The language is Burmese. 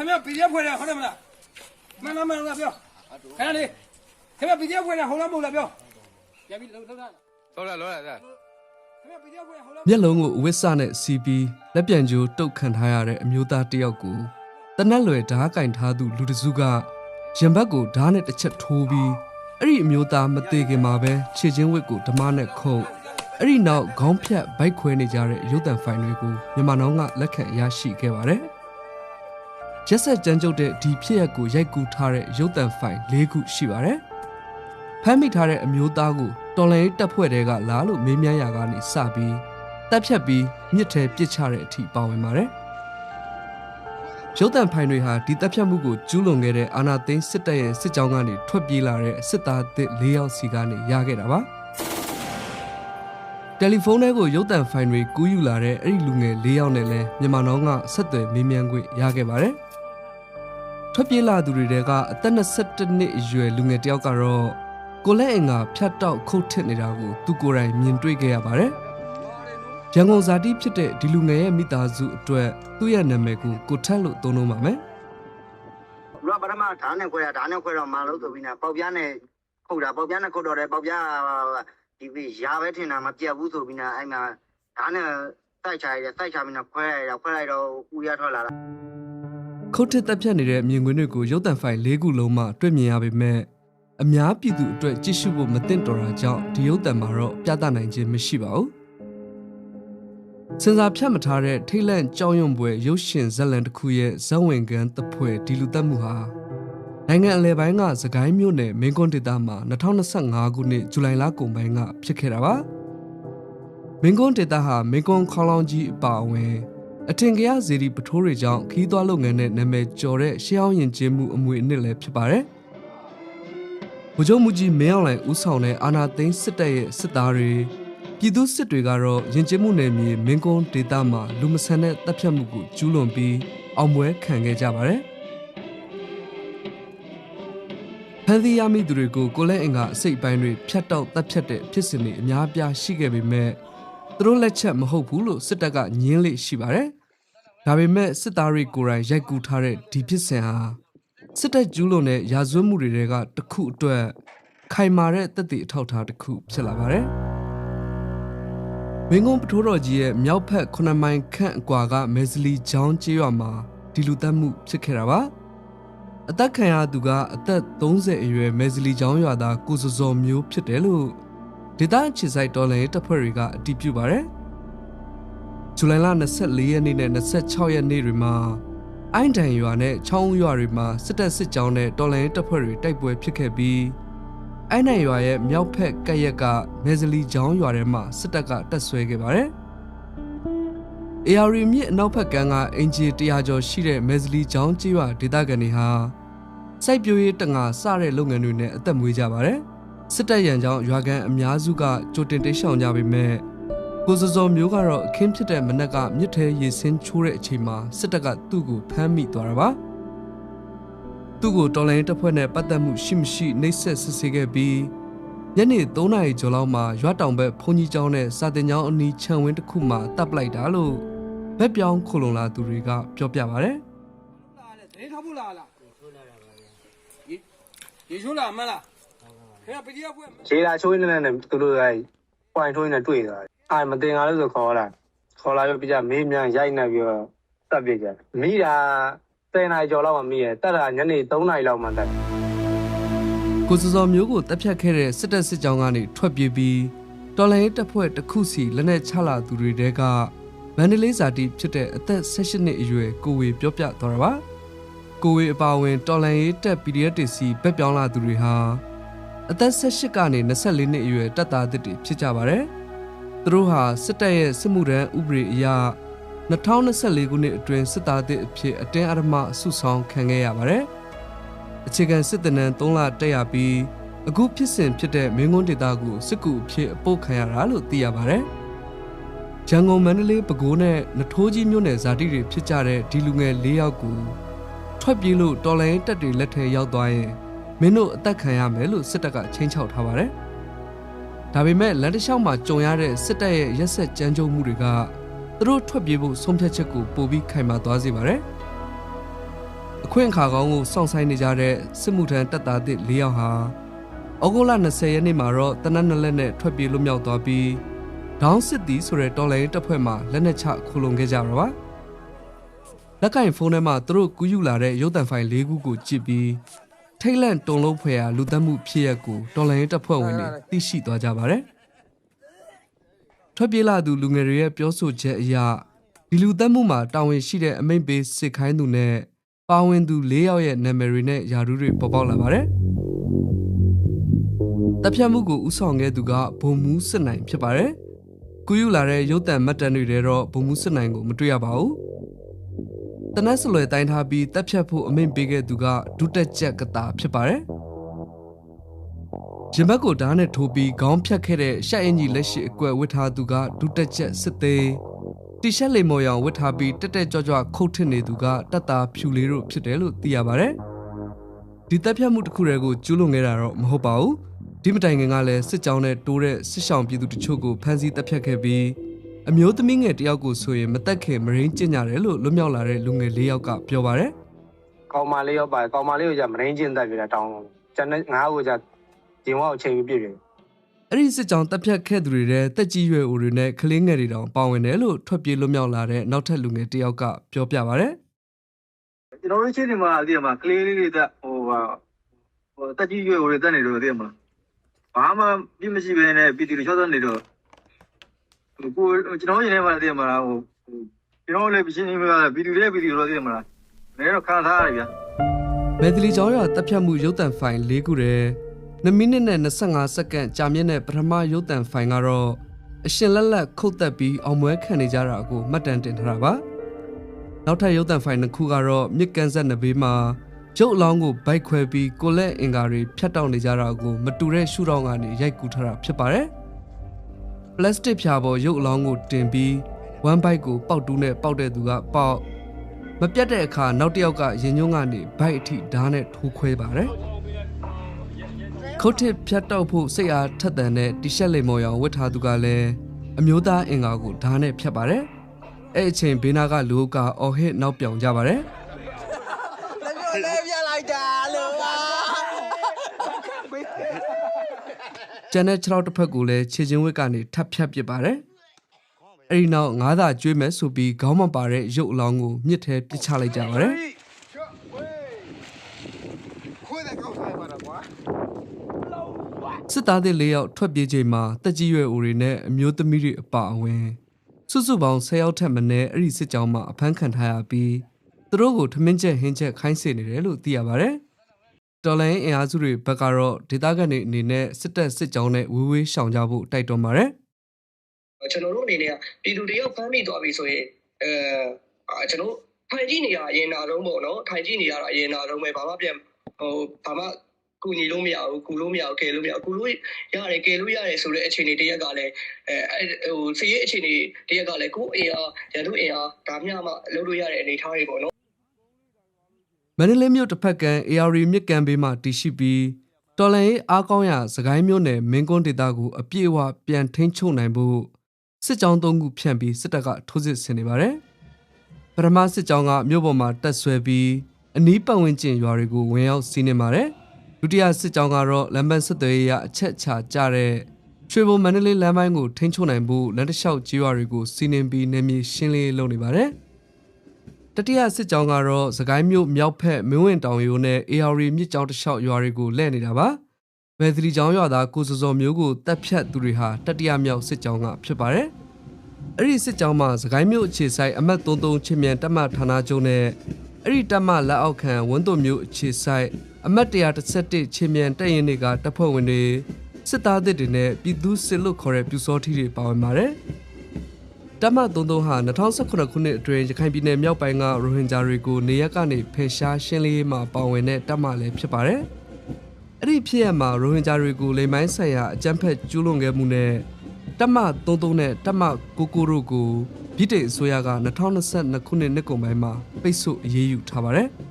ခင်ဗျပြည်ဖွဲ့တယ်ဟုတ်တယ်မလားမှန်လားပြောခင်ဗျလေခင်ဗျပြည်ဖွဲ့တယ်ဟုတ်လားမဟုတ်လားပြောပြန်ပြီးလောက်တာလောလာခင်ဗျပြည်ဖွဲ့ဟုတ်လားမျက်လုံးကိုအဝစ်စနဲ့စီးပြီးလက်ပြန်ကျိုးတုတ်ခံထားရတဲ့အမျိုးသားတစ်ယောက်ကိုတနက်လွယ်ဓားကင်ထားသူလူတစုကရင်ဘတ်ကိုဓားနဲ့တစ်ချက်ထိုးပြီးအဲ့ဒီအမျိုးသားမသေးခင်မှာပဲခြေချင်းဝစ်ကိုဓမားနဲ့ခုတ်အဲ့ဒီနောက်ခေါင်းဖြတ်ဗိုက်ခွဲနေကြတဲ့ရုပ်တံဖိုင်တွေကိုမြန်မာနောင်ကလက်ခံရရှိခဲ့ပါတယ်။ရက်ဆက်ကြမ်းကြုတ်တဲ့ဒီဖြစ်ရပ်ကိုရိုက်ကူးထားတဲ့ရုပ်တံဖိုင်၄ခုရှိပါတယ်။ဖမ်းမိထားတဲ့အမျိုးသားကိုတော်လှန်ရေးတပ်ဖွဲ့တွေကလာလို့မေးမြန်းရာကနေစပြီးတပ်ဖြတ်ပြီးမြစ်ထဲပစ်ချတဲ့အထိပါဝင်ပါတယ်။ရုပ်တံဖိုင်တွေဟာဒီတပ်ဖြတ်မှုကိုကျူးလွန်ခဲ့တဲ့အာဏာသိမ်းစစ်တပ်ရဲ့စစ်ကြောင်းကနေထွက်ပြေးလာတဲ့စစ်သားသစ်၄ယောက်စီကနေရခဲ့တာပါ။တယ်လီဖုန်းထဲကိုရုပ်တံဖိုင်တွေကူးယူလာတဲ့အဲ့ဒီလူငယ်၄ယောက်နဲ့လည်းမြန်မာနောင်ကဆက်သွယ်မေးမြန်းခွင့်ရခဲ့ပါတယ်။ထွက်ပြေးလာသူတွေတဲကအသက်22နှစ်အရွယ်လူငယ်တယောက်ကတော့ကိုလက်အင်ကဖြတ်တောက်ခုတ်ထစ်နေတာကိုသူကိုယ်တိုင်မြင်တွေ့ခဲ့ရပါတယ်။ရန်ကုန်ဇာတိဖြစ်တဲ့ဒီလူငယ်ရဲ့မိသားစုအတွက်သူ့ရဲ့နာမည်ကိုထက်လို့သုံးလို့ပါမယ်။လူကပထမဓာတ်နဲ့ခွဲတာဓာတ်နဲ့ခွဲတော့မလို့ဆိုပြီးနေပေါက်ပြားနဲ့ခုတ်တာပေါက်ပြားနဲ့ခုတ်တော့တယ်ပေါက်ပြားဒီရာပဲထင်တာမပြတ်ဘူးဆိုပြီးနေအဲ့မှာဓာတ်နဲ့စိုက်ချရတယ်စိုက်ချပြီးနေခွဲလိုက်တော့ဦးရထွက်လာတာခုတ်ထစ်တက်ဖြတ်နေတဲ့မြင်ကွင်းတွေကိုရုပ်တံဖိုင်၄ခုလုံးမှတွေ့မြင်ရပေမဲ့အများပြည်သူအတွက်ကြည့်ရှုဖို့မသင့်တော်တာကြောင့်ဒီရုပ်တံမှာတော့ပြသနိုင်ခြင်းမရှိပါဘူးစင်စာဖြတ်မထားတဲ့ထိတ်လန့်ကြောက်ရွံ့ပွဲရုပ်ရှင်ဇာတ်လမ်းတစ်ခုရဲ့ဇက်ဝင်ကန်တပွဲဒီလူတက်မှုဟာနိုင်ငံအလဲပိုင်းကစကိုင်းမြို့နယ်မင်းကွန်းဒေသမှာ2025ခုနှစ်ဇူလိုင်လကုန်ပိုင်းကဖြစ်ခဲ့တာပါမင်းကွန်းဒေသဟာမင်းကွန်းခေါလောင်းကြီးအပါအဝင်အထင်ကရဇေဒီပထိုးတွေကြောင့်ခီးသွွားလုပ်ငန်းနဲ့နာမည်ကျော်တဲ့ရှေးဟောင်းယဉ်ကျေးမှုအမွေအနှစ်လည်းဖြစ်ပါတယ်ဗိုလ်ချုပ်မှုကြီးမင်းအောင်လှိုင်ဦးဆောင်တဲ့အာဏာသိမ်းစစ်တပ်ရဲ့စစ်သားတွေပြည်သူစစ်တွေကတော့ယဉ်ကျေးမှုနယ်မြေမင်းကွန်းဒေသမှာလူမဆန်တဲ့တပ်ဖြတ်မှုကိုကျူးလွန်ပြီးအောင်ပွဲခံခဲ့ကြပါတယ်ဖန်စီရမိသူတွေကိုကိုလက်အင်ကအစိတ်ပိုင်းတွေဖြတ်တောက်တပ်ဖြတ်တဲ့ဖြစ်စဉ်တွေအများအပြားရှိခဲ့ပေမဲ့သူတို့လက်ချက်မဟုတ်ဘူးလို့စစ်တပ်ကညင်းလေရှိပါတယ်ဒါပေမဲ့စစ်သားတွေကိုယ်တိုင်ရိုက်ကူးထားတဲ့ဒီဖြစ်စဉ်ဟာစစ်တပ်ကျူးလွန်တဲ့ရာဇဝတ်မှုတွေကတစ်ခုအတွက်ခိုင်မာတဲ့သက်သေအထောက်အထားတစ်ခုဖြစ်လာပါတယ်မင်းကုန်းပထိုးတော်ကြီးရဲ့မြောက်ဖက်9မိုင်ခန့်အကွာကမဲဇလီချောင်းကျေးရွာမှာဒီလူတက်မှုဖြစ်ခဲ့တာပါအသက်ခံရသူကအသက်30အရွယ်မဲဇလီချောင်းရွာသားကိုစောမျိုးဖြစ်တယ်လို့ဒေသအခြေစိုက်တော်လှန်ရေးတပ်ဖွဲ့တွေကအတည်ပြုပါတယ်ဇူလိုင်လ24ရက်နေ့နဲ့26ရက်နေ့တွေမှာအိုင်တန်ရွာနဲ့ချောင်းရွာတွေမှာစစ်တပ်စစ်ကြောင်းနဲ့တော်လှန်ရေးတပ်ဖွဲ့တွေတိုက်ပွဲဖြစ်ခဲ့ပြီးအိုင်နန်ရွာရဲ့မြောက်ဖက်ကပ်ရက်ကမဲဇလီချောင်းရွာထဲမှာစစ်တပ်ကတပ်ဆွဲခဲ့ပါတယ်။ AR မြစ်အနောက်ဖက်ကမ်းကအင်ဂျီ100ကျော်ရှိတဲ့မဲဇလီချောင်းကျေးရွာဒေသခံတွေဟာစိုက်ပျိုးရေးတငါစတဲ့လုပ်ငန်းတွေနဲ့အသက်မွေးကြပါတယ်။စစ်တပ်ရန်ကြောင့်ရွာကန်အများစုကကြိုတင်တိတ်ရှောင်ကြပေမဲ့ကိုစောမျိုးကတော့အခင်းဖြစ်တဲ့မနက်ကမြစ်ထဲရေဆင်းချိုးတဲ့အချိန်မှာစစ်တပ်ကသူ့ကိုဖမ်းမိသွားတာပါ။သူ့ကိုတော်လိုင်းတပ်ဖွဲ့နဲ့ပတ်သက်မှုရှိမရှိနှိပ်စက်စစ်ဆေးခဲ့ပြီးညနေ3နာရီကျော်လောက်မှာရွာတောင်ဘက်ဘုံကြီးကျောင်းနဲ့စာတင်ကျောင်းအနီးခြံဝင်းတစ်ခုမှာတပ်ပလိုက်တာလို့ဘက်ပြောင်းခုလုံလာသူတွေကပြောပြပါတယ်။ဒင်းထောက်ဖို့လာလား။ချိုးလာတာပါဗျာ။ရေချိုးလာမှလား။ခင်ဗျပကြီးကဖွဲ့ခြေလာချိုးနေတယ်သူတို့ကပွိုင်ထိုးနေတွေ့တာ။အာမတင်ကားလို့ဆိုခေါ်လာပြီးပြမေးမြန်းရိုက်နေပြီးတော့တပ်ပြကြ။မိတာ10နာရီကျော်လောက်မှမိရဲတက်တာညနေ3နာရီလောက်မှတက်ကိုစောမျိုးကိုတပ်ဖြတ်ခဲ့တဲ့စစ်တပ်စစ်ကြောင်းကနေထွက်ပြေးပြီးတော်လှန်ရေးတပ်ဖွဲ့တစ်ခုစီလက်နက်ချလာသူတွေတဲကမန္တလေးဇာတိဖြစ်တဲ့အသက်18နှစ်အရွယ်ကိုဝေပြောပြသွားတာပါကိုဝေအပါအဝင်တော်လှန်ရေးတပ် PDF တွေစီဘက်ပြောင်းလာသူတွေဟာအသက်18ကနေ24နှစ်အရွယ်တပ်သားသစ်တွေဖြစ်ကြပါတယ်သူတို့ဟာစစ်တပ်ရဲ့စစ်မှုထမ်းဥပဒေအရ2024ခုနှစ်အတွင်းစစ်သားသစ်အဖြစ်အတင်းအဓမ္မဆုဆောင်ခံခဲ့ရပါတယ်။အခြေခံစစ်တပ်နန်း3လတက်ရပြီးအခုဖြစ်စဉ်ဖြစ်တဲ့မင်းကွန်းဒေသကိုစစ်ကူအဖြစ်အပုတ်ခံရတာလို့သိရပါတယ်။ရန်ကုန်မန္တလေးပဲခူးနဲ့နထိုးကြီးမြို့နယ်ဇာတိတွေဖြစ်ကြတဲ့ဒီလူငယ်၄ယောက်ကိုထွက်ပြေးလို့တော်လိုင်းတပ်တွေလက်ထဲရောက်သွားရင်မင်းတို့အသက်ခံရမယ်လို့စစ်တပ်ကချိန်ချောက်ထားပါတယ်။ဒါပေမဲ့လမ်းတစ်လျှောက်မှာကြုံရတဲ့စစ်တပ်ရဲ့ရက်စက်ကြမ်းကြုတ်မှုတွေကသူတို့ထွက်ပြေးဖို့ဆုံးဖြတ်ချက်ကိုပိုပြီးခိုင်မာသွားစေပါတယ်။ အခွင့်အခါကောင်းကိုစောင့်ဆိုင်နေကြတဲ့စစ်မှုထမ်းတပ်သားသစ်၄ယောက်ဟာဩဂုတ်လ20ရက်နေ့မှာတော့တနက်2လက်နဲ့ထွက်ပြေးလွတ်မြောက်သွားပြီးဒေါင်းစစ်တီဆိုတဲ့တော်လိုင်းတပ်ဖွဲ့မှလက်နက်ချခိုလုံခဲ့ကြတာပါလက်ကင်ဖုန်းထဲမှာသူတို့ကူးယူလာတဲ့ရုပ်သံဖိုင်၄ခုကိုကြည့်ပြီးထိတ်လန့်တုန်လှုပ်ဖွယ်ရာလူသက်မှုဖြစ်ရပ်ကိုတော်လိုင်းတပ်ဖွဲ့ဝင်တွေသိရှိသွားကြပါတယ်ထွက်ပြေးလာသူလူငယ်တွေရဲ့ပြောဆိုချက်အရဒီလူသက်မှုမှာတာဝန်ရှိတဲ့အမိန့်ပေးစစ်ခိုင်းသူနဲ့ပါဝင်သူ၄ယောက်ရဲ့နာမည်တွေနဲ့ယာရုတွေပေါ်ပေါက်လာပါတယ်တပ်ဖြတ်မှုကိုဥဆောင်ခဲ့သူကဘုံမူးစစ်နိုင်ဖြစ်ပါတယ်ကူးယူလာတဲ့ရုပ်သံမှတ်တမ်းတွေထဲတော့ဘုံမူးစစ်နိုင်ကိုမတွေ့ရပါဘူးတနက်စလွယ်တိုင်းထားပြီးတပ်ဖြတ်ဖို့အမိန့်ပေးခဲ့သူကဒုတက်ချက်ကတာဖြစ်ပါတယ်ရင်ဘတ်ကိုဓာတ်နဲ့ထိုးပြီးခေါင်းဖြတ်ခဲ့တဲ့ရှက်အင်ကြီးလက်ရှိအကွက်ဝစ်ထားသူကဒုတက်ချက်စစ်သေးတီရှက်လိမ်မော်ရောင်ဝစ်ထားပြီးတက်တက်ကြွကြွခုတ်ထစ်နေသူကတပ်သားဖြူလေးတို့ဖြစ်တယ်လို့သိရပါတယ်ဒီတပ်ဖြတ်မှုတစ်ခုတည်းကိုကျူးလွန်ခဲ့တာတော့မဟုတ်ပါဘူးဒီမတိုင်ခင်ကလည်းစစ်ကြောင်းနဲ့တိုးတဲ့စစ်ဆောင်ပြည်သူတချို့ကိုဖမ်းဆီးတပ်ဖြတ်ခဲ့ပြီးအမျိုးသမီးငယ်တယောက်ကိုဆိုရင်မတက်ခင်မရင်းကျင်ကြတယ်လို့လွတ်မြောက်လာတဲ့လူငယ်၄ယောက်ကပြောပါတယ်ကောင်မလေးရောက်ပါကောင်မလေးကိုじゃမရင်းကျင်တက်ပြတာတောင်းတော့ကျန်တဲ့ငါးကိုじゃဒီဝါကိုချိန်ပြီးပြည့်ပြီအဲ့ဒီစစ်ကြောင်းတပ်ဖြတ်ခဲ့သူတွေတဲ့တက်ကြီးရွယ်အိုတွေနဲ့ကလေးငယ်တွေတောင်ပါဝင်တယ်လို့ထွက်ပြေးလွတ်မြောက်လာတဲ့နောက်ထပ်လူငယ်တယောက်ကပြောပြပါတယ်ကျွန်တော်တို့ချင်းဒီမှာအဒီမှာကလေးလေးတွေတက်ဟိုတက်ကြီးရွယ်အိုတွေတက်နေတော့အဒီမှာဘာမှပြည့်မရှိဘဲနဲ့ပြည်သူတွေချောတဲ့နေတော့ကိုကျွန်တော်ရင်ထဲမှာအဒီမှာကျွန်တော်လည်းပြင်းနေမှာပြည်သူတွေပြည်သူတွေအဒီမှာလည်းတော့ခံစားရတယ်ဗျာမဲသလီကျောင်းရွာတပ်ဖြတ်မှုရုပ်သံဖိုင်၄ခုတည်း2မိနစ်နဲ့25စက္ကန့်ကြာမြင့်တဲ့ပထမရုပ်သံဖိုင်ကတော့အရှင်လက်လက်ခုတ်သက်ပြီးအောင်ပွဲခံနေကြတာကိုမှတ်တမ်းတင်ထားတာပါနောက်ထပ်ရုပ်သံဖိုင်တစ်ခုကတော့မြစ်ကန်းဆက်နဘေးမှာရုပ်အလောင်းကိုဗိုက်ခွဲပြီးကိုလက်အင်္ကာတွေဖြတ်တောက်နေကြတာကိုမတူတဲ့ရှုထောင့်ကနေရိုက်ကူးထားတာဖြစ်ပါတယ်ပလတ်စတစ်ဖြာပေါ်ရုပ်အလောင်းကိုတင်ပြီးဝမ်ဘိုက်ကိုပေါက်တူးနဲ့ပေါက်တဲ့သူကပေါက်မပြတ်တဲ့အခါနောက်တစ်ယောက်ကရင်ညွန့်ကနေဘိုက်အထိဓာတ်နဲ့ထိုးခွဲပါတယ်ခုတ်ထစ်ဖြတ်တောက်ဖို့စိတ်အားထက်သန်တဲ့တီရှက်လိမ်မော်ရောင်ဝတ်ထားသူကလည်းအမျိုးသားအင်္ကာကိုဓာတ်နဲ့ဖြတ်ပါတယ်အဲ့အချိန်ဘေးနာကလူအုပ်ကအော်ဟစ်နောက်ပြောင်ကြပါတယ်လည်းပြလိုက်တာလို့ကျန်တဲ့6တစ်ဖက်ကိုလည်းခြေချင်းဝစ်ကနေထပ်ဖြတ်ပစ်ပါတယ်အဲ့ဒီနောက်ငါးသာကျွေးမယ်ဆိုပြီးခေါင်းမပါတဲ့ရုပ်အလောင်းကိုမြစ်ထဲပစ်ချလိုက်ကြပါတယ်စစ်သားတွေ၄ယောက်ထွက်ပြေးချိန်မှာတက်ကြီးရွယ်အိုတွေနဲ့အမျိုးသမီးတွေအပါအဝင်စုစုပေါင်း10ယောက်ထက်မနည်းအဲ့ဒီစစ်ကြောင်းမှာအဖမ်းခံထားရပြီးသူတို့ကိုထမင်းချက်ဟင်းချက်ခိုင်းစေနေတယ်လို့သိရပါတယ်တော်လိုင်းအင်အားစုတွေဘက်ကတော့ဒေသခံတွေအနေနဲ့စစ်တပ်စစ်ကြောင်းနဲ့ဝေးဝေးရှောင်ကြဖို့တိုက်တွန်းပါတယ်ကျွန်တော်တို့အနေနဲ့ပြည်သူတယောက်ဖမ်းမိသွားပြီဆိုရင်ကျွန်တော်ထိုင်ကြည့်နေရအရင်နာဆုံးပေါ့နော်ထိုင်ကြည့်နေရတာအရင်နာဆုံးပဲဘာမှပြန်ဘာမှကူညီလို့မရဘူးကူလို့မရဘူးကယ်လို့မရဘူးကူလို့ရတယ်ကယ်လို့ရတယ်ဆိုတဲ့အခြေအနေတရက်ကလည်းစီးရဲအခြေအနေတရက်ကလည်းကိုယ်အင်အားရန်သူအင်အားဒါမျှမှလုပ်လို့ရတဲ့အနေထားတွေပေါ့နော်မန္တလေးမြို့တစ်ဖက်ကမ်း AR မြစ်ကမ်းဘေးမှာတည်ရှိပြီးတော်လန်ရေးအားကောင်းရာစကိုင်းမြို့နယ်မင်းကွန်းဒေသကိုအပြည့်အဝပြန်ထိန်းချုပ်နိုင်ဖို့စစ်ကြောင်း၃ခုဖြန့်ပြီးစစ်တပ်ကထိုးစစ်ဆင်နေပါတယ်ပထမစစ်ကြောင်းကမြို့ပေါ်မှာတက်ဆွဲပြီးအနီးပတ်ဝန်းကျင်ရွာတွေကိုဝင်ရောက်စီးနင်းပါတယ်ဒုတိယစစ်ကြောင်းကတော့လမ်းပန်းဆက်သွယ်ရေးရအချက်ချကြတဲ့ရွှေဘုံမန္တလေးလမ်းပိုင်းကိုထိန်းချုပ်နိုင်ဖို့လမ်းတစ်လျှောက်ကြီးရွာတွေကိုစီးနင်းပြီးနေမြေရှင်းလင်းလုပ်နေပါတယ်တတိယစစ်ကြောင်းကတော့စကိုင်းမြို့မြောက်ဖက်မင်းဝင်တောင်ရိုးနဲ့ AR မြစ်ကြောင်းတစ်လျှောက်ရွာတွေကိုလှည့်နေတာပါမဲသရီကျောင်းရွာသားကိုစောစောမျိုးကိုတပ်ဖြတ်သူတွေဟာတတိယမြောက်စစ်ကြောင်းကဖြစ်ပါတယ်အဲ့ဒီစစ်ကြောင်းမှာစကိုင်းမြို့အခြေဆိုင်အမှတ်33ချင်းမြန်တပ်မဌာနချုပ်နဲ့အဲ့ဒီတပ်မလက်အောက်ခံဝန်းသွမျိုးအခြေဆိုင်အမှတ်131ချင်းမြန်တပ်ရင်တွေကတပ်ဖွဲ့ဝင်တွေစစ်သားတွေနဲ့ပြည်သူစစ်လို့ခေါ်တဲ့ပြူစောထီတွေပါဝင်ပါတယ်တပ်မ33ဟာ2019ခုနှစ်အတွင်းရခိုင်ပြည်နယ်မြောက်ပိုင်းကရိုဟင်ဂျာတွေကိုနေရက်ကနေဖယ်ရှားရှင်းလင်းရေးမှာပါဝင်တဲ့တပ်မလည်းဖြစ်ပါတယ်အဲ့ဒီဖြစ်ရမှာရိုဟင်ဂျာတွေကိုလိမ်မိုင်းဆိုင်ရာအကြမ်းဖက်ကျူးလွန်ခဲ့မှုနဲ့တပ်မ33နဲ့တပ်မ99တို့ကိုပြည်ထောင်အစိုးရက2022ခုနှစ်နှစ်ကုန်ပိုင်းမှာပိတ်ဆို့အရေးယူထားပါတယ်။